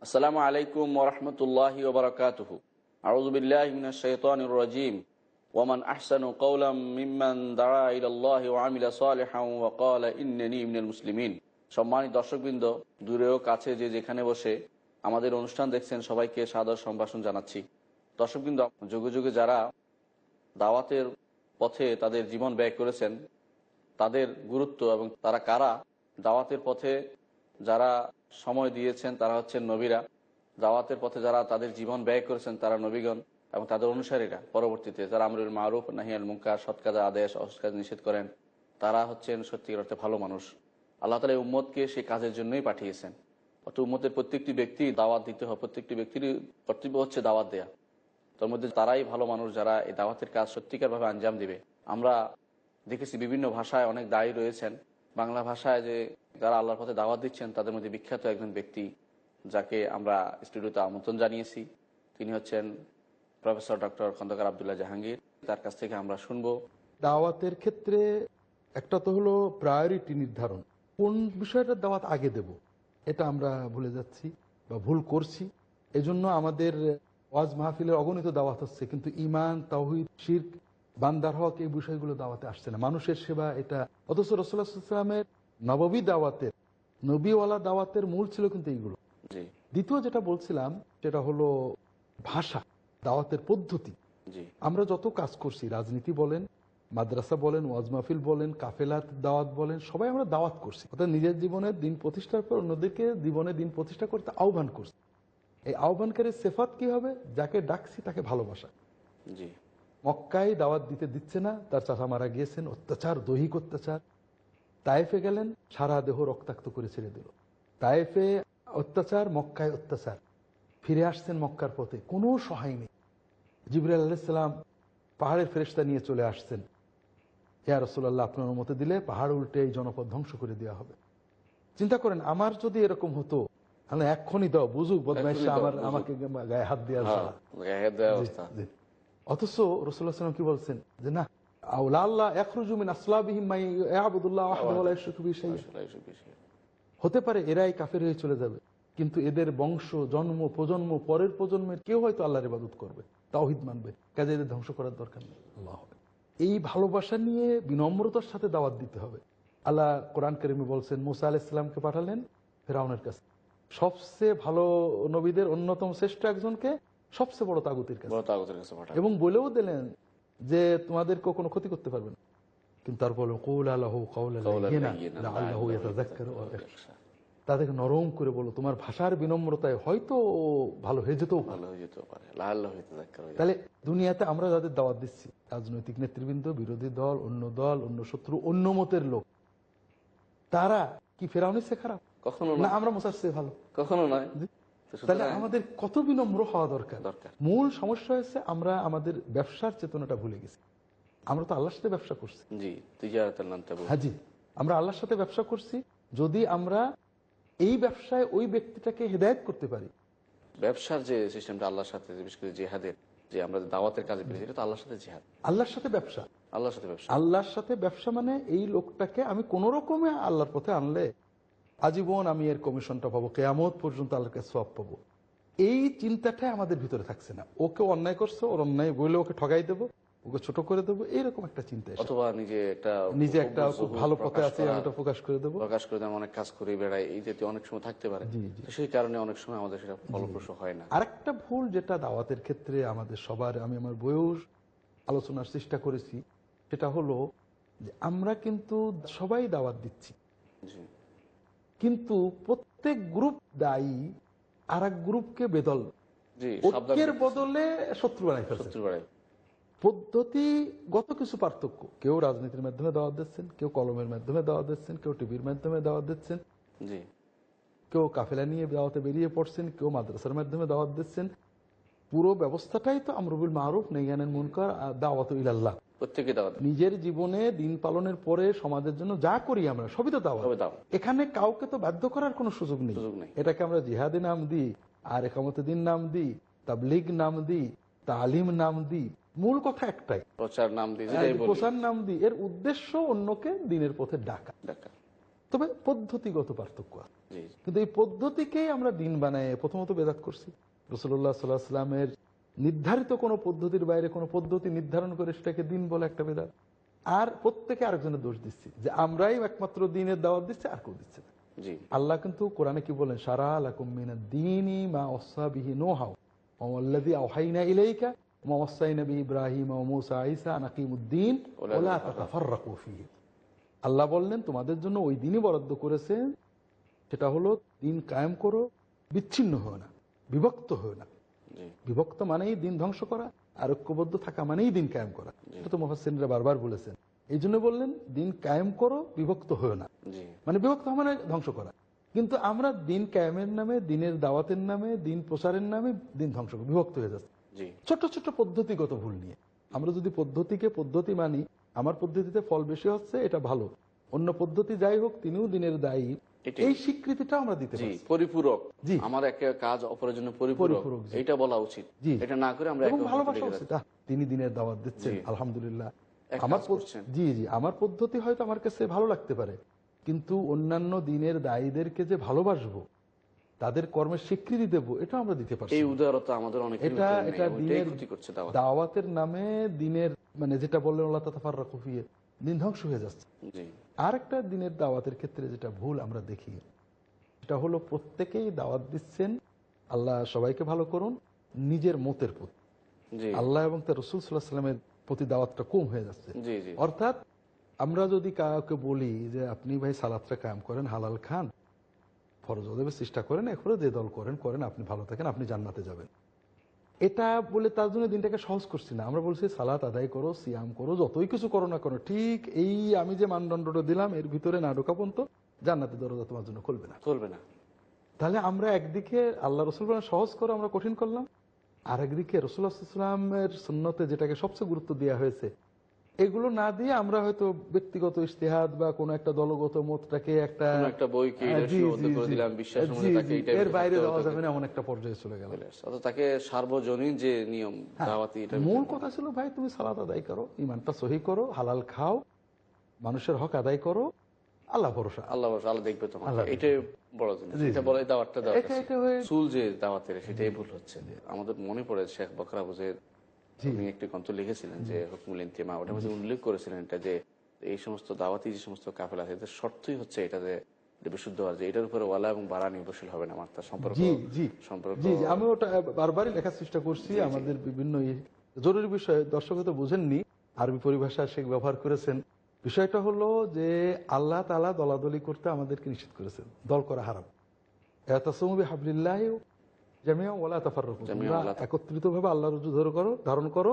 আসসালামু আলাইকুম ওয়া রাহমাতুল্লাহি ওয়া বারাকাতুহু। আউযু বিল্লাহি মিনাশ শাইতানির রাজীম। ওয়া মান আহসানু কাওলাম মিম্মান দাআ ইলাল্লাহি ওয়া আমিলা সালিহান ওয়া ক্বালা ইন্নানী মিনাল মুসলিমিন। সম্মানিত দর্শকবৃন্দ, দূরেও কাছে যে যেখানে বসে আমাদের অনুষ্ঠান দেখছেন সবাইকে সাদর সম্ভাষণ জানাচ্ছি। দর্শকবৃন্দ, যুগে যুগে যারা দাওয়াতের পথে তাদের জীবন ব্যয় করেছেন তাদের গুরুত্ব এবং তারা কারা, দাওয়াতের পথে যারা সময় দিয়েছেন তারা হচ্ছেন নবীরা, দাওয়াতের পথে যারা তাদের জীবন ব্যয় করেছেন তারা নবীগণ, এবং তাদের অনুসারীরা পরবর্তীতে যারা আমরুল মারুফ নাহি আনিল মুনকার, সৎ কাজের আদেশ অসৎ কাজ নিষেধ করেন, তারা হচ্ছেন সত্যিকার অর্থে ভালো মানুষ। আল্লাহ তাআলা এই উম্মতকে সেই কাজের জন্যই পাঠিয়েছেন। অর্থাৎ উম্মতের প্রত্যেকটি ব্যক্তি দাওয়াত দিতে হয়, প্রত্যেকটি ব্যক্তির কর্তব্য হচ্ছে দাওয়াত দেয়া। তার মধ্যে তারাই ভালো মানুষ যারা এই দাওয়াতের কাজ সত্যিকারভাবে আঞ্জাম দিবে। আমরা দেখেছি বিভিন্ন ভাষায় অনেক দায়ী রয়েছেন। বাংলা ভাষায় যে যারা আল্লাহর পথে দাওয়াত দিচ্ছেন তাদের মধ্যে বিখ্যাত একজন ব্যক্তি যাকে আমরা স্টুডিওতে আমন্ত্রণ জানিয়েছি, তিনি হচ্ছেন প্রফেসর ডক্টর খন্দকার আব্দুল্লাহ জাহাঙ্গীর। তার কাছ থেকে আমরা শুনবো। দাওয়াতের ক্ষেত্রে একটা তো হলো প্রায়োরিটি নির্ধারণ, কোন বিষয়টার দাওয়াত আগে দেব, এটা আমরা ভুলে যাচ্ছি বা ভুল করছি। এজন্য আমাদের ওয়াজ মাহফিলের অগণিত দাওয়াত হচ্ছে, কিন্তু ঈমান, তাওহীদ, শিরক, বান্দার হক, এই বিষয়গুলো দাওয়াতে আসছে না। মানুষের সেবা এটা, অথচ রাসূলুল্লাহ সাল্লাল্লাহু আলাইহি ওয়াসাল্লামের নববী দাওয়াতের, নবীওয়ালা দাওয়াতের মূল ছিল কিন্তু এইগুলো। দ্বিতীয় যেটা বলছিলাম সেটা হলো ভাষা, দাওয়াতের পদ্ধতি। আমরা যত কাজ করছি, রাজনীতি বলেন, মাদ্রাসা বলেন, ওয়াজ মাহফিল বলেন, কাফেলাত দাওয়াত বলেন, সবাই আমরা দাওয়াত করছি। অর্থাৎ নিজের জীবনে দিন প্রতিষ্ঠার পর অন্যদেরকে জীবনে দিন প্রতিষ্ঠা করতে আহ্বান করছি। এই আহ্বানকারীর সিফাত কি হবে? যাকে ডাকছি তাকে ভালোবাসা। মক্কায় দাওয়াত দিতে দিচ্ছে না, তার চাচা মারা গিয়েছেন, অত্যাচার, দৈহিক অত্যাচার। তায়েফে গেলেন, সারা দেহ রক্তাক্ত করে ছেড়ে দিল। তায়েফে অত্যাচার, মক্কায় অত্যাচার। ফিরে আসছেন মক্কার পথে, কোনো সহায় নেই। জিবরাইল আলাইহিস সালাম পাহাড়ের ফেরেশতা নিয়ে চলে আসছেন, ইয়া রাসূলুল্লাহ, আপনার অনুমতি দিলে পাহাড় উল্টে এই জনপদ ধ্বংস করে দেওয়া হবে। চিন্তা করেন, আমার যদি এরকম হতো, তাহলে এক্ষুনি দাও, বুঝুক বদমাইশা আমাকে গায়ে হাত দেওয়ার। অথচ রাসূলুল্লাহ সাল্লাল্লাহু আলাইহি ওয়াসাল্লাম কি বলছেন যে না, হতে পারে এরাই কাফের হয়ে চলে যাবে, কিন্তু এদের বংশ, জন্ম, প্রজন্ম, পরের প্রজন্মের কেউ হয়তো আল্লাহর ইবাদত করবে, তাওহীদ মানবে, কাজে এদের ধ্বংস করার দরকার নেই। এই ভালোবাসা নিয়ে বিনম্রতার সাথে দাওয়াত দিতে হবে। আল্লাহ কোরআন কারীমে বলছেন, মুসা আলাইহিস সালামকে পাঠালেন ফিরআউনের কাছে, সবচেয়ে ভালো নবীদের অন্যতম শ্রেষ্ঠ একজনকে সবচেয়ে বড় তাগুতের কাছে, এবং বলেও দিলেন যে তোমাদেরকে কোনো ক্ষতি করতে পারবে না। কিন্তু তারপর তাদেরকে নরম করে বলো, তোমার ভাষার বিনম্রতায় হয়তো ভালো হয়ে যেতেও পারে। তাহলে দুনিয়াতে আমরা যাদের দাওয়াত দিচ্ছি, রাজনৈতিক নেতৃবৃন্দ, বিরোধী দল, অন্য শত্রু, অন্য মতের লোক, তারা কি ফেরাউনের চেয়ে খারাপ? কখনো না। আমরা মুসার চেয়ে ভালো? কখনো নয়। তাহলে আমাদের কত বিনম্র হওয়া দরকার। মূল সমস্যা হয়েছে আমরা আমাদের ব্যবসার চেতনাটা ভুলে গেছি। আমরা তো আল্লাহর সাথে ব্যবসা করছি। হ্যাঁ জি, আমরা আল্লাহর সাথে ব্যবসা করছি। যদি আমরা এই ব্যবসায় ওই ব্যক্তিটাকে হেদায়েত করতে পারি, ব্যবসার যে সিস্টেমটা আল্লাহর সাথে, বিশেষ করে জিহাদের, যে আমরা দাওয়াতের কাজে পেয়েছি, এটা তো আল্লাহর সাথে জিহাদ, আল্লাহর সাথে ব্যবসা। আল্লাহর সাথে ব্যবসা মানে এই লোকটাকে আমি কোন রকমে আল্লাহর পথে আনলে আজীবন আমি এর কমিশনটা পাবো, কিয়ামত পর্যন্ত আল্লাহর কাছে সওয়াব পাবো। এই চিন্তাটাই আমাদের ভিতরে থাকছে না। ওকে অন্যায় করছে, ওর অন্যায় বলে ওকে ঠগাই দেবো, ওকে ছোট করে দেবো, এইরকম একটা চিন্তা। অথবা নিজে একটা খুব ভালো পথে আছে, আমি এটা প্রকাশ করে দেবো, অনেক কাজ করে বেড়াই, এই জাতীয় অনেক সময় থাকতে পারে। সেই কারণে অনেক সময় আমাদের সেটা ফলপ্রসূ হয় না। আরেকটা ভুল যেটা দাওয়াতের ক্ষেত্রে আমাদের সবার, আমি আমার বইয়েও আলোচনার চেষ্টা করেছি, সেটা হলো যে আমরা কিন্তু সবাই দাওয়াত দিচ্ছি, কিন্তু প্রত্যেক গ্রুপ দায়ী আর এক গ্রুপকে বেদল, ঐক্যের বদলে শত্রু বানাই ফেলছে। পদ্ধতিগত কিছু পার্থক্য, কেউ রাজনীতির মাধ্যমে দাওয়াত দিচ্ছেন, কেউ কলমের মাধ্যমে দাওয়াত দিচ্ছেন, কেউ টিভির মাধ্যমে দাওয়াত দিচ্ছেন, কেউ কাফেলা নিয়ে দাওয়াতে বেরিয়ে পড়ছেন, কেউ মাদ্রাসার মাধ্যমে দাওয়াত দিচ্ছেন। পুরো ব্যবস্থাটাই তো আমরুল বিল মারুফ নাহি আনিল মুনকার, দাওয়াত ইলাল্লাহ। নিজের জীবনে দিন পালনের পরে সমাজের জন্য যা করি আমরা সবই তো দাওয়াত। এখানে কাউকে তো বাধ্য করার কোনো সুযোগ নেই। এটাকে আমরা জিহাদে নাম দিই, আর ইকামতে দিন নাম দিই, তাবলীগ নাম দিই, তালিম নাম দিই, মূল কথা একটাই, প্রচার নাম দিই। এর উদ্দেশ্য অন্যকে দিনের পথে ডাকা। তবে পদ্ধতিগত পার্থক্য আছে। জি কিন্তু এই পদ্ধতিকেই আমরা দিন বানায় প্রথমত বেদাত করছি। রাসূলুল্লাহ সাল্লাল্লাহু আলাইহি ওয়াসাল্লামের নির্ধারিত কোনো পদ্ধতির বাইরে কোনো পদ্ধতি নির্ধারণ করে সেটাকে দিন বলে একটা বেদাত। আর প্রত্যেকে আরেকজনের দোষ দিচ্ছি যে আমরাই একমাত্র দিনের দাওয়াত দিচ্ছি, আর কেউ দিচ্ছে না। জি আল্লাহ কিন্তু কোরআনে কি বলেন, শারা লাকুম মিনাদ দীনি মা ওয়াসা বিহি নূহা ওয়া আল্লাযী আওহাইনা ইলাইকা ওয়া ওয়াসাইনা বিহি ইব্রাহিম ওয়া মূসা ঈসা আন আকিমুদ্দীন ওয়া লা তাতাফাররাকু ফীহি। আল্লাহ বললেন তোমাদের জন্য ওই দিনই বরাদ্দ করেছেন, সেটা হলো দিন কায়েম করো, বিচ্ছিন্ন হয় না, বিভক্ত হয় না। জি বিভক্ত মানেই দিন ধ্বংস করা, আর ঐক্যবদ্ধ থাকা মানেই দিন কায়েম করা। এটা তো মুফাসসিররা বারবার বলেছেন। এই জন্য বললেন দিন কায়েম করো, বিভক্ত হয় না, জি মানে বিভক্ত হওয়া মানে ধ্বংস করা। কিন্তু আমরা দিন কায়েমের নামে, দিনের দাওয়াতের নামে, দিন প্রচারের নামে দিন ধ্বংস করে বিভক্ত হয়ে যাচ্ছে জি ছোট ছোট পদ্ধতিগত ভুল নিয়ে। আমরা যদি পদ্ধতিকে পদ্ধতি মানি, আমার পদ্ধতিতে ফল বেশি হচ্ছে, এটা ভালো, অন্য পদ্ধতি যাই হোক তিনিও দিনের দায়ী, এটাই। এই স্বীকৃতিটা আমরা দিতে জি পারি। পরিপূরক। জি। আমার একটা কাজ অপরের জন্য পরিপূরক, পরিপূরক, জি। এটা বলা উচিত। জি। এটা না করে আমরা এবং একে অপরকে ভালোবাসা ডেকে উচিত, যাচ্ছি। তিনি দিনের দাওয়াত দিচ্ছেন, জি। আলহামদুলিল্লাহ। এক আমার কাজ করছেন। জি জি আমার পদ্ধতি হয়তো আমার কাছে ভালো লাগতে পারে, কিন্তু অন্যান্য দিনের দায়ীদেরকে যে ভালোবাসবো, তাদের কর্মের স্বীকৃতি দেবো, এটা আমরা দিতে পারছি এই না। উদারতা আমাদের অনেক এটা দিনের ক্ষতি করছে দাওয়াত। দাওয়াতের নামে দিনের, মানে যেটা বললেন আল্লাহ তাতাফাররাকু ফীহি, দিন ধ্বংস হয়ে যাচ্ছে। জি আর একটা দিনের দাওয়াতের ক্ষেত্রে যেটা ভুল আমরা দেখি, সেটা হলো প্রত্যেকেই দাওয়াত দিচ্ছেন আল্লাহ সবাইকে ভালো করুন, নিজের মতের প্রতি। জি আল্লাহ এবং তার রাসূল সাল্লাল্লাহু আলাইহি ওয়াসাল্লামের প্রতি দাওয়াতটা কম হয়ে যাচ্ছে। জি জি অর্থাৎ আমরা যদি কাউকে বলি যে আপনি ভাই সালাতটা কায়েম করেন, হালাল খান, ফরজ ওয়াজিবের চেষ্টা করেন, এরপরে যে দল করেন করেন, আপনি ভালো থাকেন, আপনি জান্নাতে যাবেন, এটা বলে তার জন্য দিনটাকে সহজ করছি না। আমরা বলছি সালাত আদায় করো, সিয়াম করো, যতই কিছু করো না করো, ঠিক এই আমি যে মানদণ্ডটা দিলাম এর ভিতরে না ঢোকা পর্যন্ত জান্নাতের দরজা তোমার জন্য খুলবে না। চলবে না। তাহলে আমরা একদিকে আল্লাহ রসুল বলেন সহজ করো, আমরা কঠিন করলাম, আর একদিকে রাসূলুল্লাহ সাল্লাল্লাহু আলাইহি ওয়াসাল্লামের সুন্নতে যেটাকে সবচেয়ে গুরুত্ব দেওয়া হয়েছে, এগুলো না দিয়ে আমরা হয়তো ব্যক্তিগত ইজতিহাদ বা কোনো একটা দলগত মতটাকে একটা কোনো একটা বইকে এটা জি, সীমাবদ্ধ জি, করে জি। দিলাম, বিশ্বাস জি, অনুযায়ী তাকে জি, এইটাই এর বাইরে থাকতে যাওয়া হবে, যাবে না, এমন একটা পর্যায়ে চলে গেল। অর্থাৎ তাকে সার্বজনীন যে নিয়ম হ্যাঁ, দাওয়াতি, এটা মূল কথা ছিল ভাই তুমি সালাত আদায় করো, ইমানটা সহি করো, হালাল খাও, মানুষের হক আদায় করো, আল্লাহ ভরসা। আল্লাহ আল্লাহ দেখবে তোমাকে, আল্লাহ দেখবে। এটাই বড় জিনিস। জি, এটা জি। বলে দাওয়াতটা দেওয়ার এটা কাছে। এটা হয়ে সুল যে দাওয়াতের, সেটাই ভুল হচ্ছে। আমাদের মনে পড়ে শেখ বকর আবুজের জি। উনি একটি গ্রন্থ লিখেছিলেন যে হুকমুল ইনতিমা, ওটার মধ্যে উল্লেখ করেছিলেন এটা যে এই সমস্ত দাওয়াতি যে সমস্ত কাফেলা আছে, এদের শর্তই হচ্ছে এটা যে বিশুদ্ধ হওয়ার, যে এটার উপরে ওয়ালা এবং বাড়া নির্ভরশীল হবে না, আমার তার সম্পর্ক জি জি সম্পর্ক জি জি আমি ওটা বারবারই লেখার চেষ্টা করছি। আমাদের বিভিন্ন জরুরি বিষয় দর্শক হয়তো বুঝেননি, আরবি পরিভাষা শেখ ব্যবহার করেছেন। বিষয়টা হলো যে আল্লাহ তাআলা দলাদলি করতে আমাদেরকে নিষেধ করেছেন, দল করা হারাম। ইয়াতাসিমু বিহাবলিল্লাহি জামিআন ওয়া লা তাফাররাকু, তোমরা একত্রিতভাবে আল্লাহর রজ্জু ধারণ করো,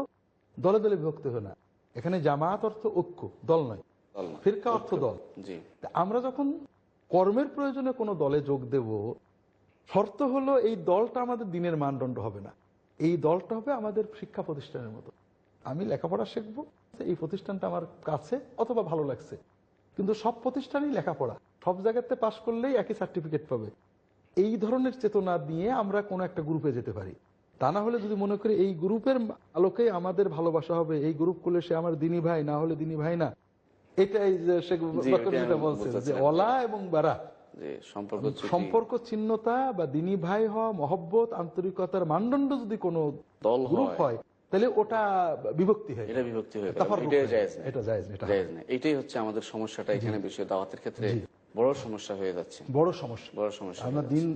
দলে দলে বিভক্ত হয় না। এখানে জামাত অর্থ ঐক্য, দল নয়। দল না। ফিরকা অর্থ দল। জি তা আমরা যখন কর্মের প্রয়োজনে কোনো দলে যোগ দেব, শর্ত হলো এই দলটা আমাদের দিনের মানদণ্ড হবে না, এই দলটা হবে আমাদের শিক্ষা প্রতিষ্ঠানের মতো। আমি লেখাপড়া শিখবো, এই প্রতিষ্ঠানটা আমার কাছে অথবা ভালো লাগছে, কিন্তু সব প্রতিষ্ঠানই লেখাপড়া, সব জায়গাতে পাশ করলেই একই সার্টিফিকেট পাবে, এই ধরনের চেতনা দিয়ে আমরা কোনো একটা গ্রুপে যেতে পারি। তা না হলে যদি মনে করি এই গ্রুপের আলোকে আমাদের ভালোবাসা হবে, এই গ্রুপ করলে সে আমার দিনী ভাই, না হলে দিনী ভাই না, এটাই যে শেখ বকর যেটা বলছেন যে ওয়ালা এবং বারা, যে সম্পর্ক ছিন্নতা বা দিনী ভাই হওয়া, মহব্বত, আন্তরিকতার মানদণ্ড যদি কোনো দল গ্রুপ হয়, তাহলে ওটা বিভক্তি হয়, এটা বিভক্তি হয়ে তাফাররুক এটাই হয়। জায়েজ না। এটা জায়েজ না, এটা জায়েজ না। এটাই হচ্ছে আমাদের সমস্যাটা এখানে, বিষয় দাওয়াতের ক্ষেত্রে বড় সমস্যা হয়ে যাচ্ছে, বড় সমস্যা। বড় সমস্যা। আমরা দিন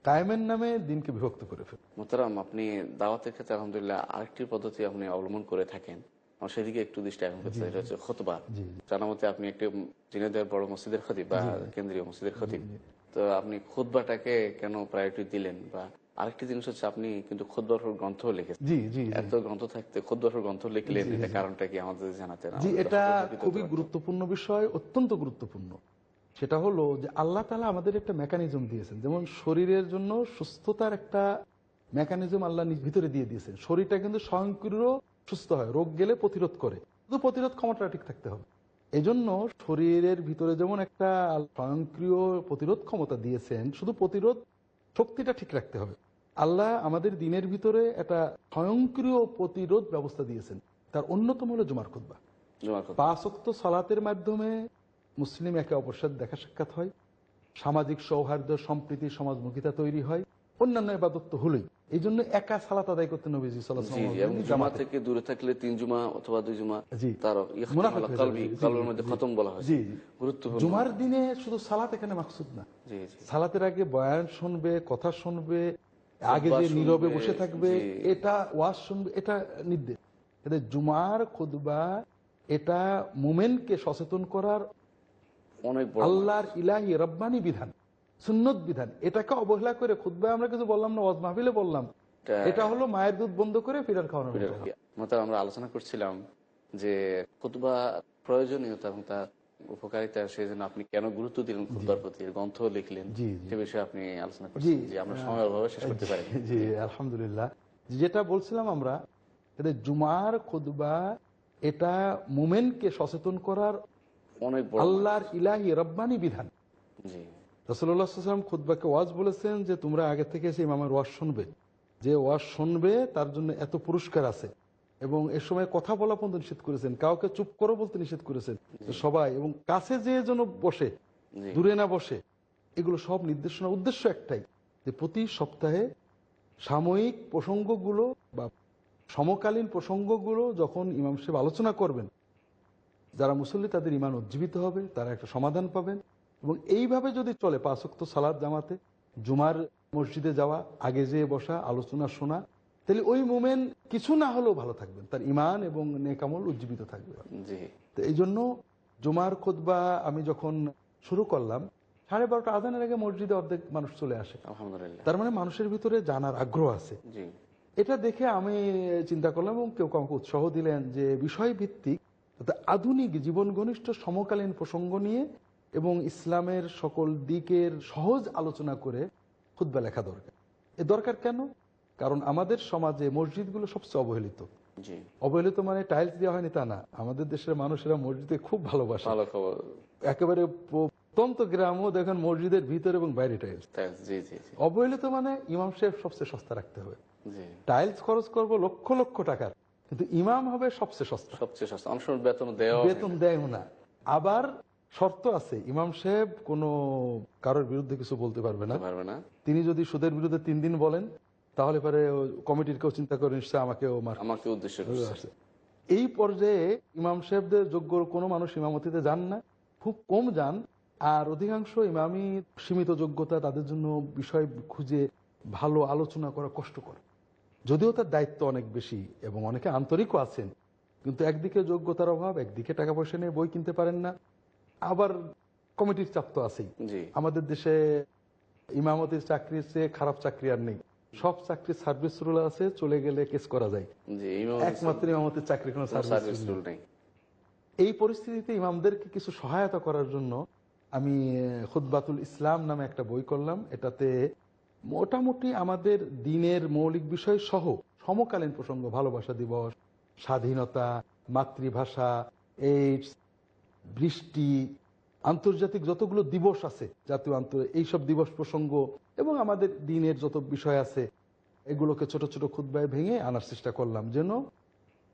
কায়েমের নামে দিনকে বিভক্ত করে ফেলি। মোহতারাম, আপনি দাওয়াতের ক্ষেত্রে আলহামদুলিল্লাহ আরেকটি পদ্ধতি আপনি অবলম্বন করে থাকেন, আমার সেদিকে একটু দৃষ্টি এখন করতে, এটা হচ্ছে খুতবা। জানা মতে আপনি একটি ঝিনাইদহের বড় মসজিদের খতিব বা কেন্দ্রীয় মসজিদের খতিব, তো আপনি খুতবাটাকে কেন প্রায়োরিটি দিলেন? বা আরেকটি জিনিস হচ্ছে আপনি কিন্তু খুতবার গ্রন্থ লিখেছেন, জি জি এত গ্রন্থ থাকতে খুতবার গ্রন্থ লিখলেন, এটা কারণটা কি আমাদের জানাতেন? জি, এটা খুবই গুরুত্বপূর্ণ বিষয়, অত্যন্ত গুরুত্বপূর্ণ। সেটা হলো যে আল্লাহ তাআলা আমাদের একটা মেকানিজম দিয়েছেন, যেমন শরীরের জন্য সুস্থতার একটা মেকানিজম আল্লাহ নিজ ভিতরে দিয়ে দিয়েছেন। শরীরটা কিন্তু স্বয়ংক্রিয় সুস্থ হয়, রোগ গেলে প্রতিরোধ করে, শুধু প্রতিরোধ ক্ষমতাটা ঠিক থাকতে হবে। এজন্য শরীরের ভিতরে যেমন একটা স্বয়ংক্রিয় প্রতিরোধ ক্ষমতা দিয়েছেন, শুধু প্রতিরোধ শক্তিটা ঠিক রাখতে হবে। আল্লাহ আমাদের দিনের ভিতরে একটা স্বয়ংক্রিয় প্রতিরোধ ব্যবস্থা দিয়েছেন, তার অন্যতম হলো জুমার খুতবা। 5 ওয়াক্ত সালাতের মাধ্যমে মুসলিম একে অপরের সাথে দেখা সাক্ষাৎ হয়, সামাজিক সৌহার্দ্য, সম্প্রীতি, সমাজমুখিতা তৈরি হয়, অন্যান্য ইবাদত তো হলোই। এই জন্য একা সালাত আদায় করতে নবীজি সাল্লাল্লাহু আলাইহি ওয়াসাল্লাম এবং জুমা থেকে দূরে থাকলে 3 জুমা অথবা 2 জুমা জি তার মুনাফিক হয়ে যাবে। কলবের মধ্যে খতম বলা হয়। জি গুরুত্বপূর্ণ। জুমার দিনে শুধু সালাত এখানে মাকসুদ না, জি জি সালাতের আগে বয়ান শুনবে, কথা শুনবে, আগে খুতবা যে নীরবে শুনবে, বসে থাকবে, জি। এটা ওয়াজ শুনবে, এটা নির্দেশ। এটা জুমার খুতবা, এটা মুমিনকে সচেতন করার অনেক বড় আল্লাহর ইলাহি রব্বানি বিধান, সুন্নত বিধান। এটাকে অবহেলা করে খুতবা আমরা কিছু বললাম না, ওয়াজ মাহফিলে বললাম, এটা হলো মায়ের দুধ বন্ধ করে ফিরার খাওয়ানো। আমরা আলোচনা করছিলাম যে খুতবা প্রয়োজনীয়তা এবং তার উপকারিতা, সেই জন্য আপনি কেন গুরুত্ব দিলেন খুতবার প্রতি, গ্রন্থ লিখলেন, সে বিষয়ে আপনি আলোচনা করছেন যে আমরা সময়ের অভাবে শেষ করতে পারি। জি আলহামদুলিল্লাহ। যেটা বলছিলাম আমরা, জুমার খুতবা এটা মুমিনকে সচেতন করার অনেক বড় আল্লাহর ইলাহি রব্বানি বিধান। জি রাসূলুল্লাহ সাল্লাল্লাহু আলাইহি ওয়াসাল্লাম খুতবাকে ওয়াজ বলেছেন যে তোমরা আগে থেকে এসে ইমামের ওয়াজ শুনবে, যে ওয়াজ শুনবে তার জন্য এত পুরস্কার আছে। এবং এর সময় কথা বলা পর্যন্ত নিষেধ করেছেন, কাউকে চুপ করো বলতে নিষেধ করেছেন, সবাই এবং কাছে যে যেন বসে, দূরে না বসে। এগুলো সব নির্দেশনা, উদ্দেশ্য একটাই, যে প্রতি সপ্তাহে সাময়িক প্রসঙ্গগুলো বা সমকালীন প্রসঙ্গগুলো যখন ইমাম সাহেব আলোচনা করবেন, যারা মুসল্লি তাদের ইমান উজ্জীবিত হবে, তারা একটা সমাধান পাবেন। এবং এইভাবে যদি চলে 5 ওয়াক্ত সালাত জামাতে, জুমার মসজিদে যাওয়া, আগে যেয়ে বসা, আলোচনা শোনা, তাহলে ওই মোমেন কিছু না হলেও ভালো থাকবেন, তার ইমান এবং নেকামল উজ্জীবিত থাকবে। তো এই জন্য জুমার খুতবা আমি যখন শুরু করলাম, 12:30 আজানের আগে মসজিদে অর্ধেক মানুষ চলে আসে। আলহামদুলিল্লাহ। তার মানে মানুষের ভিতরে জানার আগ্রহ আছে। এটা দেখে আমি চিন্তা করলাম এবং কেউ আমাকে উৎসাহ দিলেন যে বিষয় ভিত্তিক আধুনিক জীবন ঘনিষ্ঠ সমকালীন প্রসঙ্গ নিয়ে এবং ইসলামের সকল দিকের সহজ আলোচনা করে খুতবা লেখা দরকার। এ দরকার কেন? কারণ আমাদের সমাজে মসজিদগুলো সবচেয়ে অবহেলিত। অবহেলিত মানে টাইলস দেওয়া হয়নি তা না, আমাদের দেশের মানুষেরা মসজিদে খুব ভালোবাসে। একেবারে প্রত্যন্ত গ্রামও দেখেন মসজিদের ভিতরে এবং বাইরে টাইলস। অবহেলিত মানে ইমাম সাহেব সবচেয়ে সস্তা রাখতে হবে। টাইলস খরচ করবো লক্ষ লক্ষ টাকার, কিন্তু ইমাম হবে সবচেয়ে সস্তা, সবচেয়ে সস্তা। বেতন দেয় না। আবার শর্ত আছে, ইমাম সাহেব কোনো কারোর বিরুদ্ধে কিছু বলতে পারবে না। তিনি যদি সুদের বিরুদ্ধে 3 দিন বলেন, তাহলে পরে কমিটির কেউ চিন্তা করে নিশ্চয় আমাকে উদ্দেশ্য করছে। এই পর্যায়ে ইমাম সাহেবদের যোগ্য কোনো মানুষ ইমামতিতে যান না, খুব কম যান। আর অধিকাংশ ইমামি সীমিত যোগ্যতা, তাদের জন্য বিষয় খুঁজে ভালো আলোচনা করা কষ্টকর, যদিও তার দায়িত্ব অনেক বেশি এবং অনেকে আন্তরিকও আছেন, কিন্তু একদিকে যোগ্যতার অভাব, একদিকে টাকা পয়সা নিয়ে বই কিনতে পারেন না, আবার কমিটির চাপ তো আছেই। আমাদের দেশে ইমামতির চাকরির চেয়ে খারাপ চাকরি আর নেই, সব চাকরি সার্ভিস রুল আছে, চলে গেলে কেস করা যায়, একমাত্র ইমামতির চাকরি কোনো সার্ভিস রুল নেই। এই পরিস্থিতিতে ইমামদেরকে কিছু সহায়তা করার জন্য আমি খুতবাতুল ইসলাম নামে একটা বই করলাম। এটাতে মোটামুটি আমাদের দিনের মৌলিক বিষয় সহ সমকালীন প্রসঙ্গ, ভালোবাসা দিবস, স্বাধীনতা, মাতৃভাষা, এইডস, বৃষ্টি, আন্তর্জাতিক যতগুলো দিবস আছে, জাতীয় এইসব দিবস প্রসঙ্গ এবং আমাদের দিনের যত বিষয় আছে, এগুলোকে ছোট ছোট খুতবায় ভেঙে আনার চেষ্টা করলাম, যেন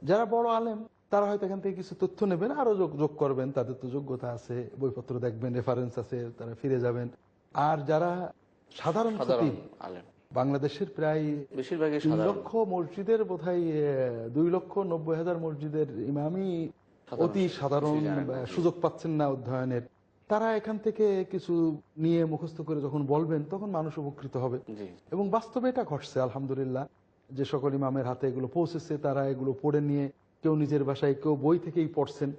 যারা বড় আলেম তারা হয়তো এখান থেকে কিছু তথ্য নেবেন, আরো যোগ করবেন, তাদের তো যোগ্যতা আছে, বইপত্র দেখবেন, রেফারেন্স আছে, তারা ফিরে যাবেন। আর যারা সাধারণ আলেম, বাংলাদেশের প্রায় 3 লক্ষ মসজিদের বোধহয় 2,90,000 মসজিদের ইমামই অতি সাধারণ, সুযোগ পাচ্ছেন না অধ্যয়নের, তারা এখান থেকে কিছু নিয়ে মুখস্থ করে যখন বলবেন, তখন মানুষ উপকৃত হবে। এবং বাস্তবে এটা ঘটছে আলহামদুলিল্লাহ, যে সকল ইমামের হাতে এগুলো পৌঁছেছে, তারা এগুলো পড়ে নিয়ে কেউ নিজের ভাষায়, কেউ বই থেকেই পড়ছেন,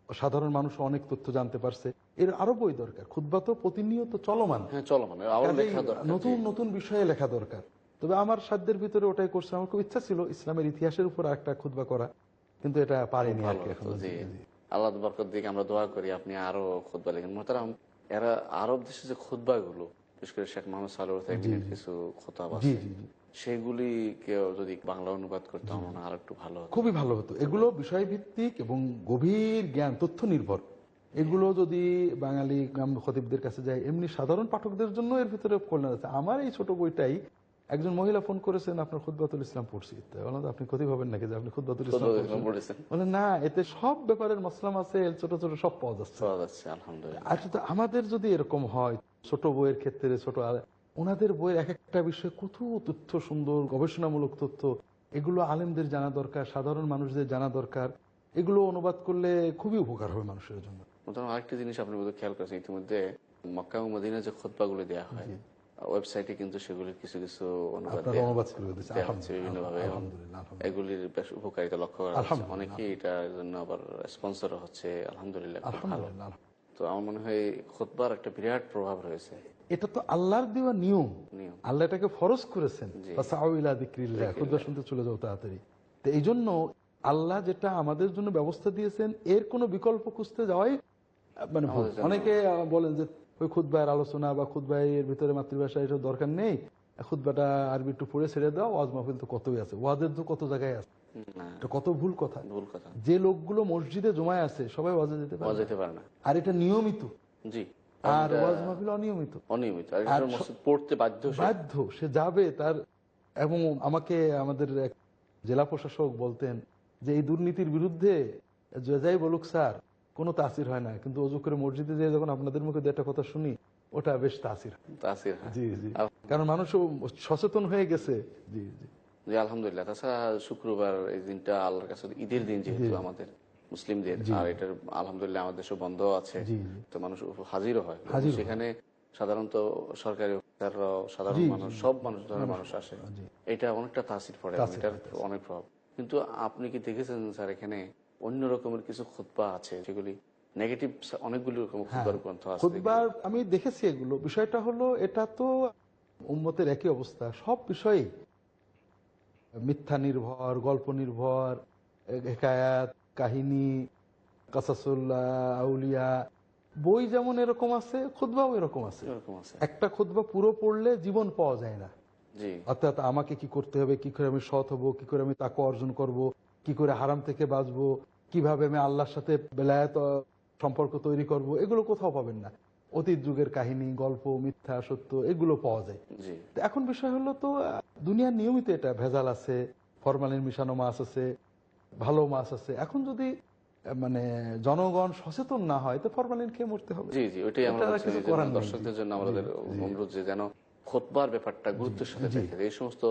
সাধারণ মানুষ অনেক তথ্য জানতে পারছে। এর আরো বই দরকার, খুতবা তো প্রতিনিয়ত চলমান, নতুন নতুন বিষয়ে লেখা দরকার। তবে আমার সাধ্যের ভিতরে ওটাই করছে। আমার খুব ইচ্ছা ছিল ইসলামের ইতিহাসের উপর একটা খুতবা করা, কিন্তু এটা পারিনি আর কি এখন। আল্লাহ বরকত দিকে আমরা দোয়া করি আপনি আরো খুতবা লেখেন। মোহতারাম, এরা আরব দেশে যে খুতবা গুলো, বিশেষ করে শেখ মোহাম্মদ সালেহ উসাইমিনের কিছু খুতবা আছে, সেগুলি কেউ যদি বাংলা অনুবাদ করতে আমার আর একটু ভালো হতো, খুবই ভালো হতো। এগুলো বিষয় ভিত্তিক এবং গভীর জ্ঞান, তথ্য নির্ভর। এগুলো যদি বাঙালি গ্রাম খতিবদের কাছে যায়, এমনি সাধারণ পাঠকদের জন্য এর ভিতরে কল্যাণ আছে। আমার এই ছোট বইটাই একজন মহিলা ফোন করেছেন, আপনার খুতবাতুল ইসলাম পড়ছি। তো বললাম, আপনি ক্ষতি ভাবেন নাকি যে আপনি খুতবাতুল ইসলাম পড়ছেন? বলেন না, এতে সব ব্যাপারের মাসলা আছে, ছোট ছোট সব পাওয়া যাচ্ছে। আলহামদুলিল্লাহ। আচ্ছা, আমাদের যদি এরকম হয়, ছোট বইয়ের ক্ষেত্রে ছোট, ওনাদের বইয়ের এক একটা বিষয়ে কত তথ্য, সুন্দর গবেষণামূলক তথ্য, এগুলো আলেমদের জানা দরকার, সাধারণ মানুষদের জানা দরকার। এগুলো অনুবাদ করলে খুবই উপকার হবে মানুষের জন্য। আরেকটা জিনিস আপনি বোধহয় খেয়াল করেছেন, ইতিমধ্যে মক্কা ও মদিনায় যে খুতবাগুলো দেওয়া হয়, ওয়েবসাইটে কিন্তু সেগুলির কিছু কিছু অনুবাদ দেওয়া হচ্ছে বিভিন্নভাবে, এগুলির বেশ উপকারিতা লক্ষ্য করা যাচ্ছে। অনেকেই এটার জন্য আবার স্পন্সর হচ্ছে, আলহামদুলিল্লাহ, খুব ভালো। তো আমার মনে হয় খুতবার একটা বিরাট প্রভাব রয়েছে। এটা তো আল্লাহর দেওয়া নিয়ম, আল্লাহ এটাকে ফরজ করেছেন, খুতবা শুনতে চলে যাও তাড়াতাড়ি। তো এই জন্য আল্লাহ যেটা আমাদের জন্য ব্যবস্থা দিয়েছেন, এর কোনো বিকল্প খুঁজতে যাওয়াই মানে ভুল। অনেকে বলেন যে ওই খুতবার আলোচনা বা খুতবায় এর ভিতরে মাতৃভাষা এটা দরকার নেই, খুতবাটা আরবি একটু পড়ে ছেড়ে দাও, ওয়াজ মাহফিল তো কতই আছে, ওয়াজের তো কত জায়গায় আছে। কত ভুল কথা। যে লোকগুলো মসজিদে জমায় আছে সবাই ওয়াজে যেতে পারে না, আর এটা নিয়মিত। আর ওয়াজ মাহফিল অনিয়মিত, পড়তে বাধ্য, সে যাবে তার। এবং আমাকে আমাদের এক জেলা প্রশাসক বলতেন যে এই দুর্নীতির বিরুদ্ধে যাই বলুক স্যার, কোনো তাসির হয় না, কিন্তু অজু করে মসজিদে যেয়ে যখন আপনাদের মুখে একটা কথা শুনি, ওটা বেশ তাসির। জি জি, কারণ মানুষ সচেতন হয়ে গেছে। জি জি জি, আলহামদুলিল্লাহ। তাছাড়া শুক্রবার এই দিনটা আল্লাহর কাছে ঈদের দিন, যেহেতু আমাদের মুসলিমদের, আর এটার আলহামদুলিল্লাহ আমাদের দেশে বন্ধ আছে, তো মানুষ হাজিরও হয় সেখানে। সাধারণত সরকারি অফিসাররাও, সাধারণ মানুষ, সব ধরনের মানুষ আসে। এটা অনেকটা তাসির পড়ে, এটার অনেক প্রভাব। কিন্তু আপনি কি দেখেছেন স্যার, এখানে অন্য রকমের কিছু খুতবা আছে যেগুলি নেগেটিভ, অনেকগুলো রকম খুতবার গ্রন্থ আছে। আমি দেখেছি এগুলো। বিষয়টা হলো, এটা তো উম্মতের একই অবস্থা, সব বিষয়ে মিথ্যা নির্ভর, গল্প নির্ভর, হিকায়াত, কাহিনী, কাসাসুল্লাহ আউলিয়া, বই যেমন এরকম আছে, খুতবাও এরকম আছে। একটা খুতবা পুরো পড়লে জীবন পাওয়া যায় না। অর্থাৎ আমাকে কি করতে হবে, কি করে আমি সৎ হবো, কি করে আমি তাকওয়া অর্জন করব, কি করে হারাম থেকে বাঁচবো, কিভাবে আমি আল্লাহর সাথে বেলায়েত সম্পর্ক তৈরি করব, এগুলো কোথাও পাবেন না। অতীত যুগের কাহিনী, গল্প, মিথ্যা সত্য, এগুলো পাওয়া যায়। এখন বিষয় হলো, তো দুনিয়ার নিয়মিত এটা ভেজাল আছে, ফরমালিন মিশানো মাছ আছে, ভালো মাছ আছে। এখন যদি মানে জনগণ সচেতন না হয়, তো ফরমালিন খেয়ে মরতে হবে। জি জি, ওইটাই আমরা দর্শকদের জন্য আমাদের অনুরোধ, যে যেন খুতবার ব্যাপারটা গুরুত্বের সাথে দেখে। এই সমস্ত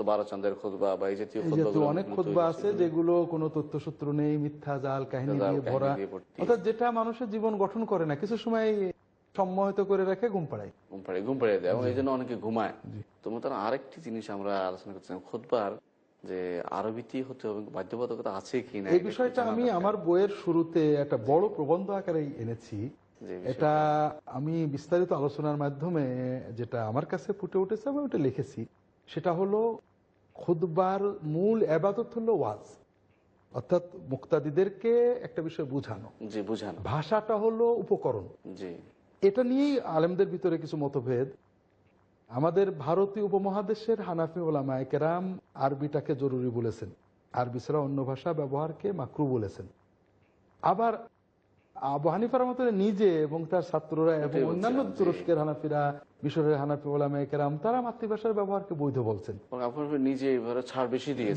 12 চাঁদের খুতবা বা এই জাতীয় অনেক খুতবা আছে যেগুলো কোনো তথ্যসূত্র নেই, মিথ্যা জাল কাহিনী দিয়ে ভরা, অর্থাৎ যেটা মানুষের জীবন গঠন করে না, কিছু সময় সম্মোহিত করে রেখে ঘুম পাড়ায় দেয়, এবং এই জন্য অনেকে ঘুমায়। তার আরেকটি জিনিস আমরা আলোচনা করছিলাম, খুতবার যে আরবিতে হতে হবে, বাধ্যবাধকতা আছে কিনা, এই বিষয়টা আমি আমার বইয়ের শুরুতে একটা বড় প্রবন্ধ আকারে এনেছি। এটা আমি বিস্তারিত আলোচনার মাধ্যমে যেটা আমার কাছে ফুটে উঠেছে, আমি ওটা লিখেছি। সেটা হলো, খুতবার মূল ইবাদত হলো ওয়াজ, অর্থাৎ মুক্তাদিদেরকে একটা বিষয় বুঝানো। ভাষাটা হলো উপকরণ। এটা নিয়েই আলেমদের ভিতরে কিছু মতভেদ। আমাদের ভারতীয় উপমহাদেশের হানাফি ওলামায়ে কেরাম আরবিটাকে জরুরি বলেছেন, আরবি ছাড়া অন্য ভাষা ব্যবহারকে মাকরু বলেছেন। আবার আবু হানিফার মতো নিজে এবং তার ছাত্ররা এবং অন্যান্য তুরস্কের হানাফিরা, মিশরের হানাফি ওলামায়ে কেরাম, তারা মাতৃভাষার ব্যবহারকে বৈধ বলছেন,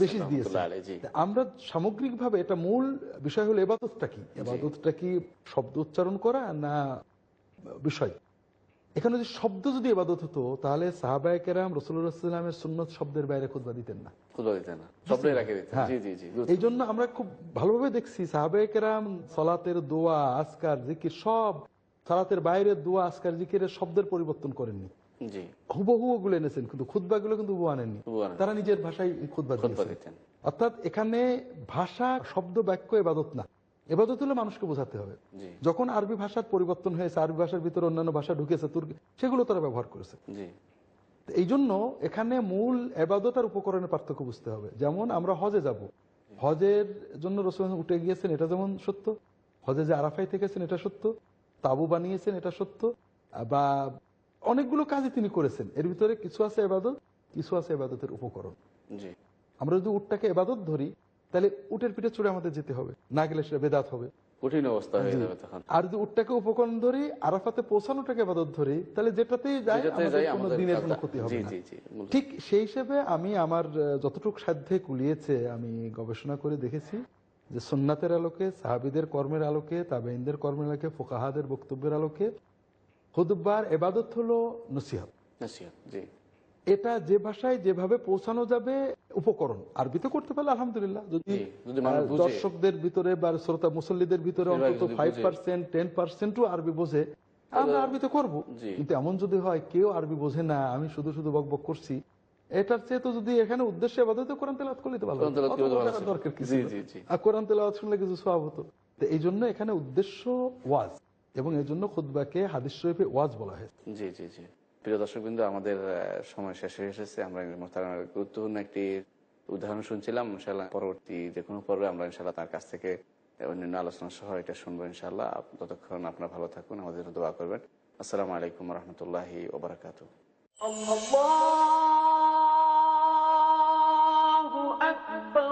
বেশি দিয়েছেন। আমরা সামগ্রিকভাবে এটা মূল বিষয় হলো, ইবাদতটা কি? ইবাদতটা কি শব্দ উচ্চারণ করা না বিষয়? এখানে যদি শব্দ যদি ইবাদত হতো, তাহলে সাহাবায়ে কেরাম রাসূলুল্লাহ সাল্লাল্লাহু আলাইহি ওয়াসাল্লামের সুন্নাত শব্দের বাইরে খুতবা দিতেন না। এই জন্য আমরা খুব ভালোভাবে দেখছি, সাহাবায়ে কেরাম সালাতের দোয়া, আজকার, জিকির, সব সালাতের বাইরের দোয়া, আজকার, জিকিরের শব্দের পরিবর্তন করেননি, হুবহু ওগুলো এনেছেন, কিন্তু খুতবাগুলো কিন্তু হুবহু আনেননি। তারা নিজের ভাষায় খুতবা দিতেন। অর্থাৎ এখানে ভাষা, শব্দ, বাক্য ইবাদত না। এবাদত হলে মানুষকে বোঝাতে হবে। যখন আরবি ভাষার পরিবর্তন হয়েছে, আরবি ভাষার ভিতরে অন্যান্য ভাষা ঢুকেছে, তুর্কি, সেগুলো তারা ব্যবহার করেছে। এই জন্য এখানে মূল ইবাদত আর উপকরণের পার্থক্য বুঝতে হবে। যেমন আমরা হজে যাব, হজের জন্য রাসূল উঠে গিয়েছেন, এটা যেমন সত্য, হজে যে আরাফায় থেকেছেন এটা সত্য, তাবু বানিয়েছেন এটা সত্য, বা অনেকগুলো কাজই তিনি করেছেন। এর ভিতরে কিছু আছে ইবাদত, কিছু আছে ইবাদতের উপকরণ। আমরা যদি উটটাকে ইবাদত ধরি, তাহলে উটের পিঠে চড়ে আমাদের যেতে হবে, না গেলে সেটা বেদাত হবে। কঠিন অবস্থা হয়ে জি। যাবে তখন। আর যদি উটটাকে উপকরণ ধরি, আরাফাতে পৌঁছানোটাকে ইবাদত ধরি, তাহলে যেটাতেই যাই যেটাতে আমাদের যাই কোনো আমাদের দিনের কোনো কাজটা- ক্ষতি জি হবে না। জি জি ঠিক সেই হিসেবে আমি আমার যতটুকু সাধ্যে কুলিয়েছে আমি গবেষণা করে দেখেছি যে সুন্নাতের আলোকে, সাহাবীদের কর্মের আলোকে, তাবেঈনদের কর্মের আলোকে, ফুকাহাদের বক্তব্যের আলোকে খুতবার ইবাদত হলো নসিহত। নসিহত, জি এটা যে ভাষায় যেভাবে পৌঁছানো যাবে, উপকরণ আরবিতে করতে পারলে আলহামদুলিল্লাহ। যদি জি, যদি মানুষ বুঝে, দর্শকদের ভিতরে বা শ্রোতা মুসল্লিদের ভিতরে বেশিরভাগ অন্তত যদি বুঝে, 5% 10%ও আরবি বোঝে, আমরা আরবিতে করব। জি কিন্তু এমন যদি হয় কেউ আরবি বোঝে না, আমি শুধু শুধু বকবক করছি, এটার চেয়ে তো যদি এখানে উদ্দেশ্যে ইবাদতে কোরআন তেলাওয়াত করলে তো ভালো কোরআন হতো। তেলাওয়াত অত করলে ভালো বোঝার ছিল। দরকার কি জি ছিল? জি জি আর কোরআন তেলাওয়াত শুনলে কিছু সওয়াব হতো। তো এই জন্য এখানে উদ্দেশ্য ওয়াজ, এবং এই জন্য খুতবাকে হাদিস শরীফে ওয়াজ বলা হয়েছে। জি জি জি। প্রিয় দর্শকবৃন্দ, আমাদের সময় শেষ হয়ে এসেছে। আমরা মোহতারামের গুরুত্বপূর্ণ একটি উদাহরণ শুনছিলাম। ইনশাআল্লাহ পরবর্তী যে কোনো পর্বে আমরা ইনশাআল্লাহ তার কাছ থেকে অন্যান্য আলোচনা সহ এটা শুনবো ইনশাআল্লাহ। ততক্ষণ আপনারা ভালো থাকুন, আমাদের জন্য দোয়া করবেন। আসসালামু আলাইকুম রহমতুল্লাহি ওবারাকাতুহ। الله أكبر